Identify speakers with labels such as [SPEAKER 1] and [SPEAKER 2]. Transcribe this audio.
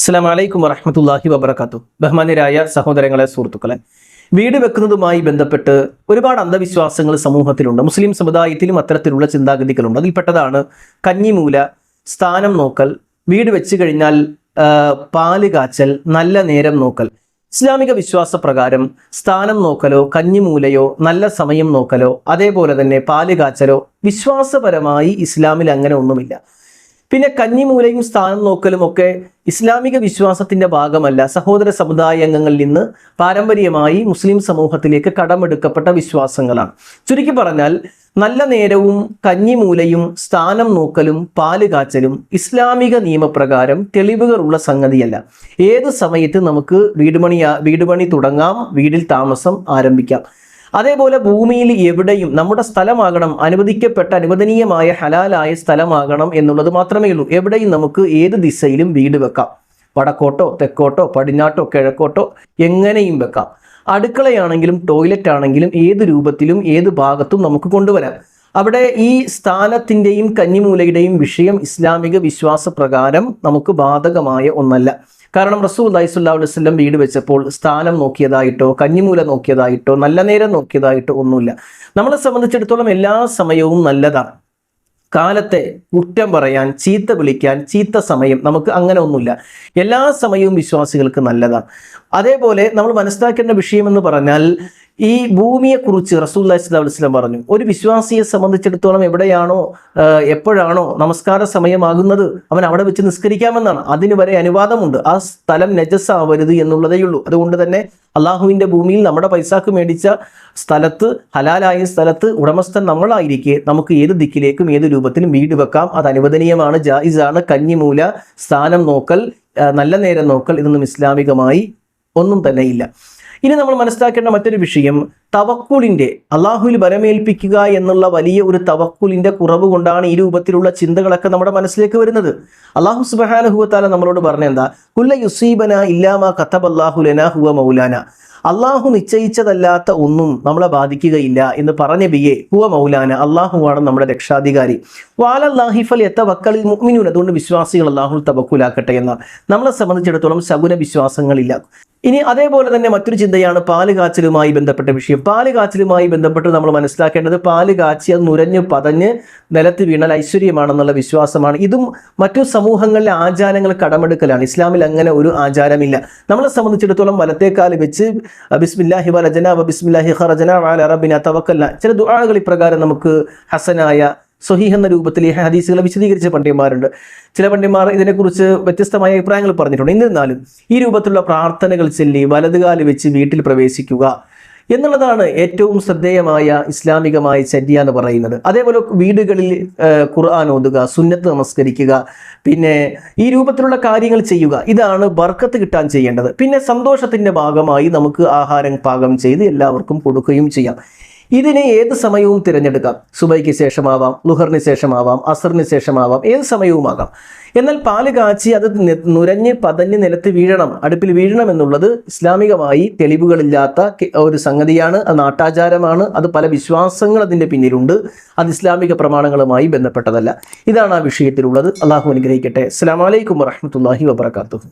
[SPEAKER 1] അസ്സലാമു അലൈക്കും വറഹ്മത്തുള്ളാഹി വബറകാതുഹു. ബഹുമാന്യരായ സഹോദരങ്ങളെ, സുഹൃത്തുക്കളെ, വീട് വെക്കുന്നതുമായി ബന്ധപ്പെട്ട് ഒരുപാട് അന്ധവിശ്വാസങ്ങൾ സമൂഹത്തിലുണ്ട്. മുസ്ലിം സമുദായത്തിലും അത്തരത്തിലുള്ള ചിന്താഗതികളുണ്ട്. അതിൽപ്പെട്ടതാണ് കന്നിമൂല, സ്ഥാനം നോക്കൽ, വീട് വെച്ച് കഴിഞ്ഞാൽ പാല് കാച്ചൽ, നല്ല നേരം നോക്കൽ. ഇസ്ലാമിക വിശ്വാസപ്രകാരം സ്ഥാനം നോക്കലോ കന്നിമൂലയോ നല്ല സമയം നോക്കലോ അതേപോലെ തന്നെ പാല് കാച്ചലോ വിശ്വാസപരമായി ഇസ്ലാമിൽ അങ്ങനെ ഒന്നുമില്ല. പിന്നെ കന്നിമൂലയും സ്ഥാനം നോക്കലും ഒക്കെ ഇസ്ലാമിക വിശ്വാസത്തിന്റെ ഭാഗമല്ല, സഹോദര സമുദായ അംഗങ്ങളിൽ നിന്ന് പാരമ്പര്യമായി മുസ്ലിം സമൂഹത്തിലേക്ക് കടമെടുക്കപ്പെട്ട വിശ്വാസങ്ങളാണ്. ചുരുക്കി പറഞ്ഞാൽ നല്ല നേരവും കന്നിമൂലയും സ്ഥാനം നോക്കലും പാല് കാച്ചലും ഇസ്ലാമിക നിയമപ്രകാരം തെളിവുകളുള്ള സംഗതിയല്ല. ഏത് സമയത്ത് നമുക്ക് വീട് പണി തുടങ്ങാം, വീടിൽ താമസം ആരംഭിക്കാം. അതേപോലെ ഭൂമിയിൽ എവിടെയും നമ്മുടെ സ്ഥലമാകണം, അനുവദനീയമായ ഹലാലായ സ്ഥലമാകണം എന്നുള്ളത് മാത്രമേ ഉള്ളൂ. എവിടെയും നമുക്ക് ഏത് ദിശയിലും വീട് വെക്കാം. വടക്കോട്ടോ തെക്കോട്ടോ പടിഞ്ഞാട്ടോ കിഴക്കോട്ടോ എങ്ങനെയും വെക്കാം. അടുക്കളയാണെങ്കിലും ടോയ്ലറ്റ് ആണെങ്കിലും ഏത് രൂപത്തിലും ഏത് ഭാഗത്തും നമുക്ക് കൊണ്ടുവരാം. അവിടെ ഈ സ്ഥാനത്തിൻ്റെയും കന്നിമൂലയുടെയും വിഷയം ഇസ്ലാമിക വിശ്വാസ പ്രകാരം നമുക്ക് ബാധകമായ ഒന്നല്ല. കാരണം റസൂലുള്ളാഹി സ്വല്ലല്ലാഹു അലൈഹി വസല്ലം വീട് വെച്ചപ്പോൾ സ്ഥാനം നോക്കിയതായിട്ടോ കന്നിമൂല നോക്കിയതായിട്ടോ നല്ല നേരം നോക്കിയതായിട്ടോ ഒന്നുമില്ല. നമ്മളെ സംബന്ധിച്ചിടത്തോളം എല്ലാ സമയവും നല്ലതാണ്. കാലത്തെ കുറ്റം പറയാൻ, ചീത്ത വിളിക്കാൻ, ചീത്ത സമയം നമുക്ക് അങ്ങനെ ഒന്നുമില്ല. എല്ലാ സമയവും വിശ്വാസികൾക്ക് നല്ലതാണ്. അതേപോലെ നമ്മൾ മനസ്സിലാക്കേണ്ട വിഷയമെന്ന് പറഞ്ഞാൽ ഈ ഭൂമിയെക്കുറിച്ച് റസൂലുള്ളാഹി സ്വല്ലല്ലാഹു അലൈഹി വസല്ലം പറഞ്ഞു, ഒരു വിശ്വാസിയെ സംബന്ധിച്ചിടത്തോളം എപ്പോഴാണോ നമസ്കാര സമയമാകുന്നത് അവൻ അവിടെ വെച്ച് നിസ്കരിക്കാമെന്നാണ്. അതിന് വരെ അനുവാദമുണ്ട്. ആ സ്ഥലം നജസ്സാവരുത് എന്നുള്ളതേ ഉള്ളൂ. അതുകൊണ്ട് തന്നെ അള്ളാഹുവിൻ്റെ ഭൂമിയിൽ നമ്മുടെ പൈസാക്ക് മേടിച്ച സ്ഥലത്ത്, ഹലാലായ സ്ഥലത്ത് ഉടമസ്ഥൻ നമ്മളായിരിക്കെ നമുക്ക് ഏത് ദിക്കിലേക്കും ഏത് രൂപത്തിലും വീട് വെക്കാം. അത് അനുവദനീയമാണ്, ജായിസാണ്. കന്നിമൂല, സ്ഥാനം നോക്കൽ, നല്ല നേരം നോക്കൽ ഇതൊന്നും ഇസ്ലാമികമായി ഒന്നും തന്നെ ഇല്ല. ഇനി നമ്മൾ മനസ്സിലാക്കേണ്ട മറ്റൊരു വിഷയം തവക്കുലിൻ്റെ, അള്ളാഹുവിൽ ബലമേൽപ്പിക്കുക എന്നുള്ള വലിയ ഒരു തവക്കുലിൻ്റെ കുറവ് കൊണ്ടാണ് ഈ രൂപത്തിലുള്ള ചിന്തകളൊക്കെ നമ്മുടെ മനസ്സിലേക്ക് വരുന്നത്. അള്ളാഹു സുബ്ഹാനഹു വ തആല നമ്മളോട് പറഞ്ഞെന്താ, കുല്ല യുസീബന ഇല്ലാമാ കതബല്ലാഹു ലനാ ഹുവ മൗലാന, അള്ളാഹു നിശ്ചയിച്ചതല്ലാത്ത ഒന്നും നമ്മളെ ബാധിക്കുകയില്ല എന്ന് പറഞ്ഞ ബിയെ ഹുവ മൗലാന, അള്ളാഹുവാണ് നമ്മുടെ രക്ഷാധികാരി. വഅലല്ലാഹി ഫൽയതവക്കലിൽ മുഅ്മിനൂൻ, അതുകൊണ്ട് വിശ്വാസികൾ അള്ളാഹുൽ തവക്കുലാക്കട്ടെ എന്നാണ്. നമ്മളെ സംബന്ധിച്ചിടത്തോളം ശകുന വിശ്വാസങ്ങളില്ല. ഇനി അതേപോലെ തന്നെ മറ്റൊരു ചിന്തയാണ് പാല് കാച്ചലുമായി ബന്ധപ്പെട്ട വിഷയം. പാല് കാച്ചലുമായി ബന്ധപ്പെട്ട് നമ്മൾ മനസ്സിലാക്കേണ്ടത്, പാല് കാച്ചി അത് നുരഞ്ഞ് പതഞ്ഞ് നിലത്ത് വീണാൽ ഐശ്വര്യമാണെന്നുള്ള വിശ്വാസമാണ്. ഇതും മറ്റു സമൂഹങ്ങളിലെ ആചാരങ്ങൾ കടമെടുക്കലാണ്. ഇസ്ലാമിൽ അങ്ങനെ ഒരു ആചാരമില്ല. നമ്മളെ സംബന്ധിച്ചിടത്തോളം വലത്തേക്കാല് വെച്ച് ബിസ്മില്ലാഹി വലജന വ ബിസ്മില്ലാഹി ഖറജന വഅലാ റബ്ബിനാ തവക്കൽന, ചില ദുആകൾ ഇപ്രകാരം നമുക്ക് ഹസനായ സ്വഹീഹ് എന്ന രൂപത്തിൽ ഈ ഹദീസുകളെ വിശദീകരിച്ച പണ്ഡിതന്മാരുണ്ട്. ചില പണ്ഡിതന്മാർ ഇതിനെക്കുറിച്ച് വ്യത്യസ്തമായ അഭിപ്രായങ്ങൾ പറഞ്ഞിട്ടുണ്ട്. എന്നിരുന്നാലും ഈ രൂപത്തിലുള്ള പ്രാർത്ഥനകൾ ചൊല്ലി വലതുകാല് വെച്ച് വീട്ടിൽ പ്രവേശിക്കുക എന്നുള്ളതാണ് ഏറ്റവും ശ്രദ്ധേയമായ ഇസ്ലാമികമായ ചര്യ എന്ന് പറയുന്നത്. അതേപോലെ വീടുകളിൽ ഖുർആൻ ഓതുക, സുന്നത്ത് നമസ്കരിക്കുക, പിന്നെ ഈ രൂപത്തിലുള്ള കാര്യങ്ങൾ ചെയ്യുക. ഇതാണ് ബർക്കത്ത് കിട്ടാൻ ചെയ്യേണ്ടത്. പിന്നെ സന്തോഷത്തിൻ്റെ ഭാഗമായി നമുക്ക് ആഹാരം പാകം ചെയ്ത് എല്ലാവർക്കും കൊടുക്കുകയും ചെയ്യാം. ഇതിനെ ഏത് സമയവും തിരഞ്ഞെടുക്കാം. സുബൈക്ക് ശേഷമാവാം, ലുഹറിന് ശേഷമാവാം, അസറിന് ശേഷമാവാം, ഏത് സമയവുമാകാം. എന്നാൽ പാല് കാച്ചി അത് നുരഞ്ഞ് പതഞ്ഞ് നിലത്ത് വീഴണം, അടുപ്പിൽ വീഴണം എന്നുള്ളത് ഇസ്ലാമികമായി തെളിവുകളില്ലാത്ത ഒരു സംഗതിയാണ്. അത് നാട്ടാചാരമാണ്. അത് പല വിശ്വാസങ്ങൾ അതിൻ്റെ പിന്നിലുണ്ട്. അത് ഇസ്ലാമിക പ്രമാണങ്ങളുമായി ബന്ധപ്പെട്ടതല്ല. ഇതാണ് ആ വിഷയത്തിലുള്ളത്. അള്ളാഹു അനുഗ്രഹിക്കട്ടെ. അസ്സലാമു അലൈക്കും വറഹ്മത്തുള്ളാഹി വബറകാതുഹു.